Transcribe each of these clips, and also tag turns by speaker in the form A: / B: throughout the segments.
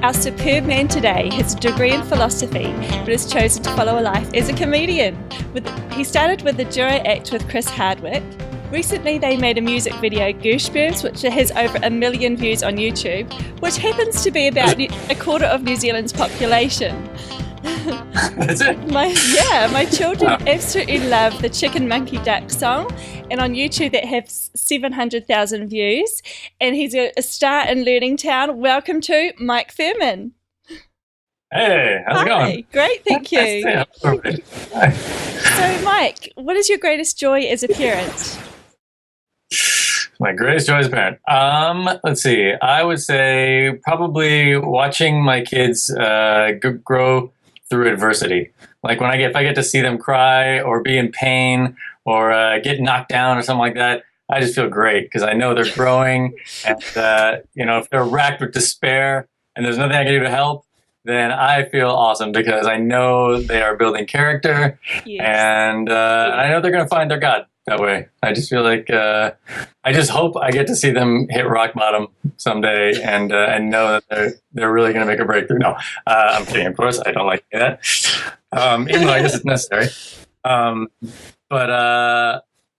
A: Our superb man today has a degree in philosophy, but has chosen to follow a life as a comedian. He started with the duo act with Chris Hardwick. Recently, they made a music video, Goosebumps, which has over 1 million views on YouTube, which happens to be about a quarter of New Zealand's population.
B: That's it?
A: My children absolutely love the Chicken Monkey Duck song, and on YouTube that has 700,000 views, and he's a star in Learning Town. Welcome to Mike Phirman.
B: Hey, how's it going?
A: Great, thank you.
B: Hi.
A: So Mike, what is your greatest joy as a parent?
B: My greatest joy as a parent. Let's see. I would say probably watching my kids grow through adversity. Like if I get to see them cry or be in pain or get knocked down or something like that, I just feel great because I know they're growing. And if they're racked with despair and there's nothing I can do to help, then I feel awesome because I know they are building character, and I know they're going to find their God that way. I just feel like I just hope I get to see them hit rock bottom someday and know that they're really going to make a breakthrough. No, I'm kidding. Of course, I don't like that. Even though I guess it's necessary. But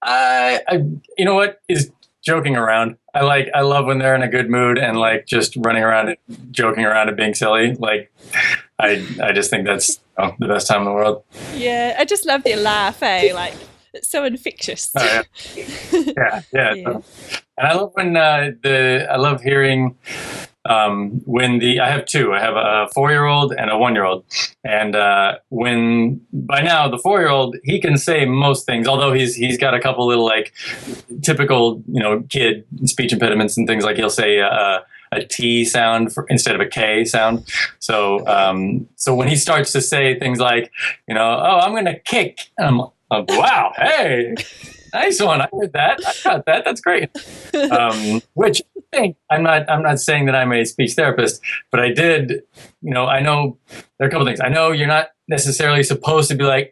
B: I you know what is joking around. I love when they're in a good mood and like just running around and joking around and being silly. Like I just think that's the best time in the world. Yeah,
A: I just love their laugh, Like it's so infectious.
B: Oh, yeah. Yeah. And I love when I love hearing when I have two. I have a 4-year-old and a 1-year-old, and when by now the 4-year-old he can say most things, although he's got a couple little like typical kid speech impediments and things, like he'll say a T sound instead of a K sound. So when he starts to say things like oh, I'm gonna kick, I'm like, wow, hey. Nice one. I heard that. I got that. That's great. Which I think I'm not saying that I'm a speech therapist, but I did. I know there are a couple things. I know you're not necessarily supposed to be like,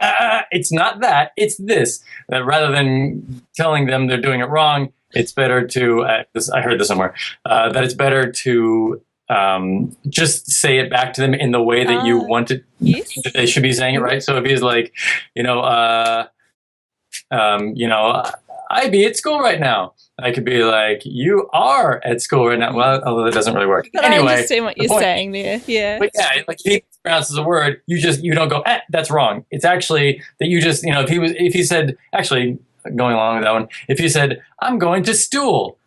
B: it's not that, it's this. That rather than telling them they're doing it wrong, it's better to. I heard this somewhere. That it's better to just say it back to them in the way that you want it.
A: Yes.
B: That they should be saying it, right? So if he's like, I'd be at school right now. I could be like, you are at school right now. Well, although that doesn't really work.
A: But
B: anyway,
A: I understand what you're saying there. Yeah.
B: But yeah, like if he pronounces a word, you don't go, that's wrong. It's actually that you just, if he said, actually going along with that one, if he said, I'm going to stool,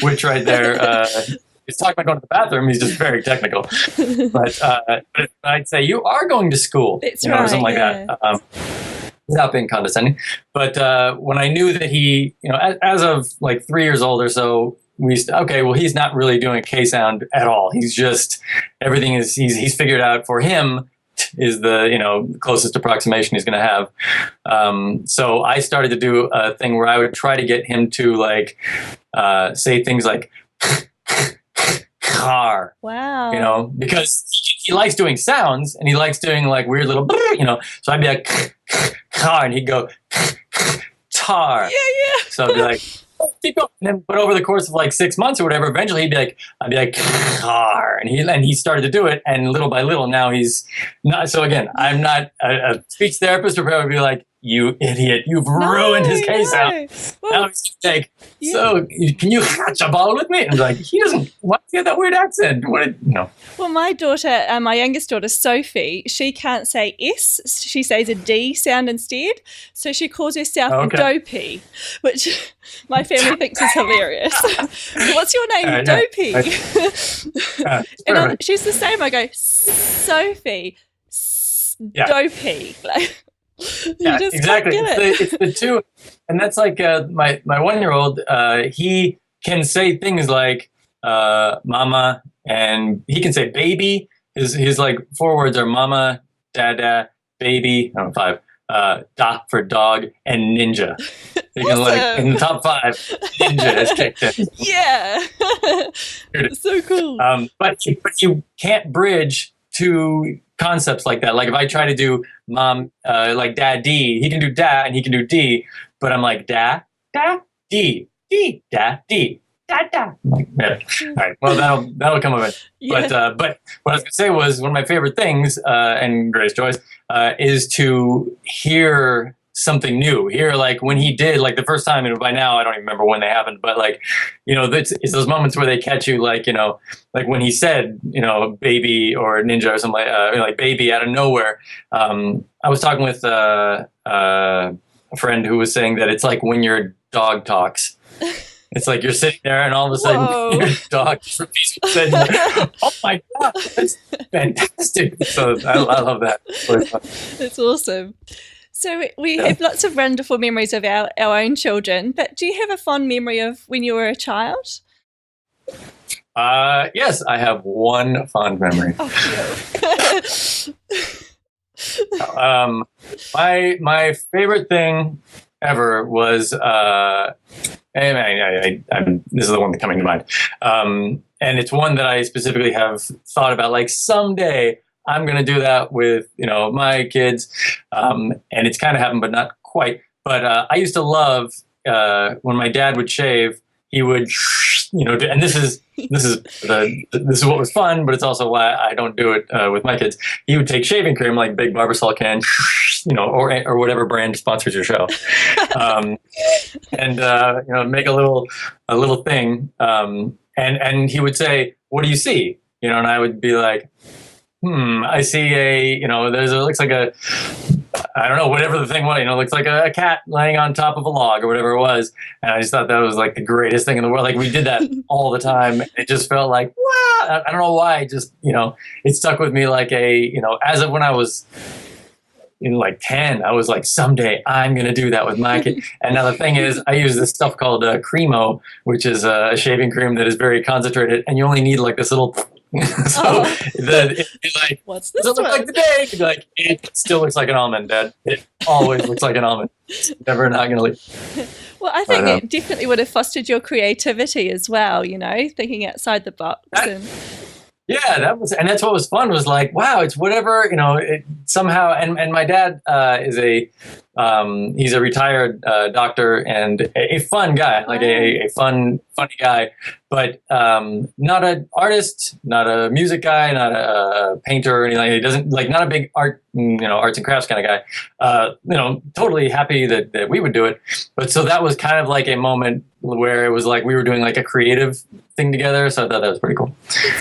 B: which right there, he's talking about going to the bathroom. He's just very technical. But I'd say you are going to school,
A: it's right,
B: or something like that. Without being condescending. But when I knew that he, as of like 3 years old or so, he's not really doing a K sound at all. He's just, everything is, he's figured out for him is the, closest approximation he's going to have. So I started to do a thing where I would try to get him to like, say things like, car.
A: Wow.
B: Because he likes doing sounds and he likes doing like weird little, so I'd be like, car, and he'd go, tar.
A: Yeah.
B: So I'd be like, keep going. But over the course of like 6 months or whatever, eventually I'd be like, car. And he started to do it. And little by little, now he's not. So again, I'm not a speech therapist, or probably be like, you idiot, you've ruined his case out. Well, now he's like, so can you catch a ball with me? And I'm like, he doesn't, why does he have that weird accent?
A: Well, my daughter, my youngest daughter, Sophie, she can't say S. She says a D sound instead. So she calls herself Dopey, which my family thinks is hilarious. What's your name? Dopey. And she's the same. I go, Sophie, Dopey.
B: Yeah, exactly. It's the two, and that's like my 1-year-old. He can say things like "mama," and he can say "baby." His like 4 words are "mama," "dada," "baby." 5. Da for dog, and ninja. You can like in the top 5, ninja has kicked in.
A: Yeah, so cool.
B: But you can't bridge two concepts like that. Like if I try to do mom, like daddy, he can do da and he can do d, but I'm like da, D, da, D. I'm like, yeah. All right. Well, that'll come of it.
A: Yeah.
B: But what I was going to say was one of my favorite things, and Grace Joyce, is to hear something new. Hear like when he did like the first time, and by now I don't even remember when they happened, but like, it's those moments where they catch you, like, like when he said, baby or ninja or something like baby out of nowhere. I was talking with a friend who was saying that it's like when your dog talks. It's like you're sitting there and all of a sudden your dog repeats what you said. Oh my God, that's fantastic. So I love that.
A: It's awesome. So we have lots of wonderful memories of our own children, but do you have a fond memory of when you were a child?
B: Yes, I have one fond memory. My favorite thing ever was this is the one that's coming to mind, and it's one that I specifically have thought about. Like someday I'm going to do that with my kids, and it's kind of happened, but not quite. But I used to love when my dad would shave. He would, and this is what was fun, but it's also why I don't do it with my kids. He would take shaving cream, like big Barbasol can, or whatever brand sponsors your show, and make a little thing, and he would say, "What do you see?" And I would be like, I see looks like a, I don't know, whatever the thing was, looks like a cat laying on top of a log or whatever it was. And I just thought that was like the greatest thing in the world. Like we did that all the time. It just felt like, wow. I don't know why. Just, it stuck with me like as of when I was like 10, I was like, someday I'm going to do that with my kid. And now the thing is, I use this stuff called Cremo, which is a shaving cream that is very concentrated. And you only need like this little... it's like, what's this? Does it look like today? You'd be like, it still looks like an almond, Dad. It always looks like an almond. It's never not going to leave.
A: Well, I think it definitely would have fostered your creativity as well. Thinking outside the box.
B: Yeah, that's what was fun. Was like, wow, it's whatever it somehow. And my dad is he's a retired doctor and a fun guy, like a funny guy, but not an artist, not a music guy, not a painter or anything. He doesn't not a big arts and crafts kind of guy. Totally happy that we would do it. But so that was kind of like a moment where it was like we were doing like a creative thing together. So I thought that was pretty cool.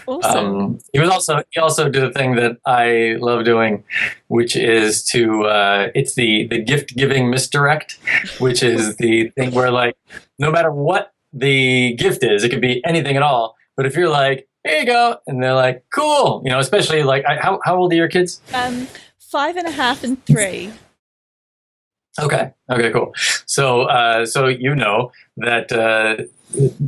A: Awesome.
B: He also did a thing that I love doing, which is it's the gift giving misdirect, which is the thing where like no matter what the gift is, it could be anything at all. But if you're like, here you go, and they're like, cool, especially like how old are your kids?
A: 5.5 and 3.
B: Okay, cool. So that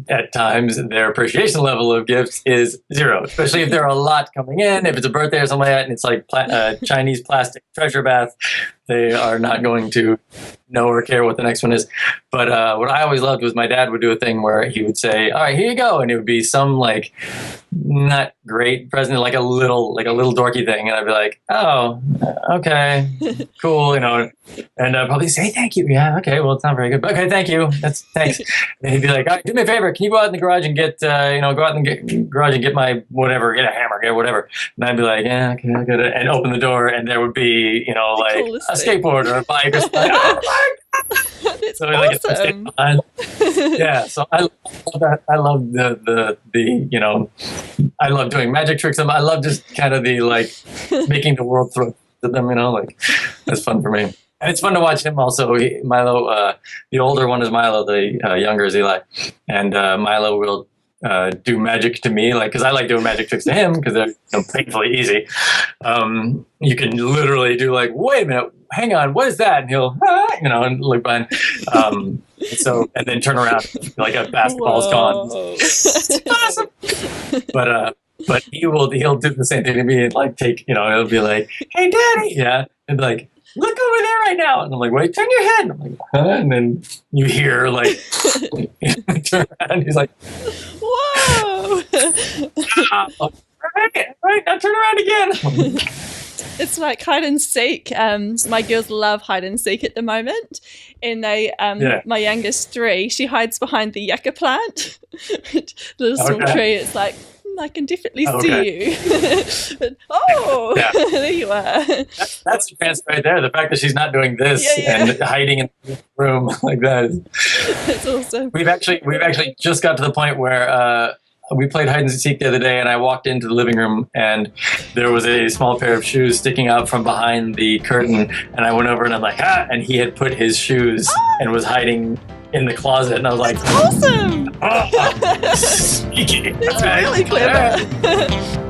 B: at times their appreciation level of gifts is 0, especially if there are a lot coming in. If it's a birthday or something like that, and it's like Chinese plastic treasure bath, they are not going to know or care what the next one is. But what I always loved was my dad would do a thing where he would say, all right, here you go. And it would be some like not great present, like a little dorky thing. And I'd be like, oh, okay, cool. And I'd probably say, thank you. Yeah. Okay. Well, it's not very good, but okay. Thank you. Thanks. And he'd be like, all right, do me a favor. Can you go out in the garage and get, my whatever, get a hammer, get whatever. And I'd be like, yeah, okay, I get it. And open the door and there would be, like a skateboard or a bike or something. Oh my God.
A: That's
B: so
A: awesome.
B: Yeah, so I love that. I love the I love doing magic tricks. I love just kind of the like making the world throw to them. Like that's fun for me, and it's fun to watch him also. Milo, the older one is Milo, the younger is Eli, and Milo will do magic to me, like because I like doing magic tricks to him because they're painfully easy. You can literally do like, wait a minute, hang on, what is that? And he'll, and look behind. And then turn around like a basketball's gone. Awesome. But he'll do the same thing to me and like take, he'll be like, hey, Daddy, yeah, and be like, look over there right now. And I'm like, wait, turn your head. And I'm like, huh? And then you hear like, turn around. And he's like, whoa. Right, now turn around again.
A: It's like hide and seek. My girls love hide and seek at the moment, and my youngest 3, she hides behind the yucca plant, the small tree. It's like, I can definitely see you. There you are.
B: That's the chance right there. The fact that she's not doing this and hiding in the room like that.
A: That's awesome.
B: We've actually just got to the point where we played hide and seek the other day, and I walked into the living room, and there was a small pair of shoes sticking out from behind the curtain, and I went over and I'm like, and he had put his shoes and was hiding in the closet, and I was like,
A: awesome.
B: Sneaky.
A: That's really clever.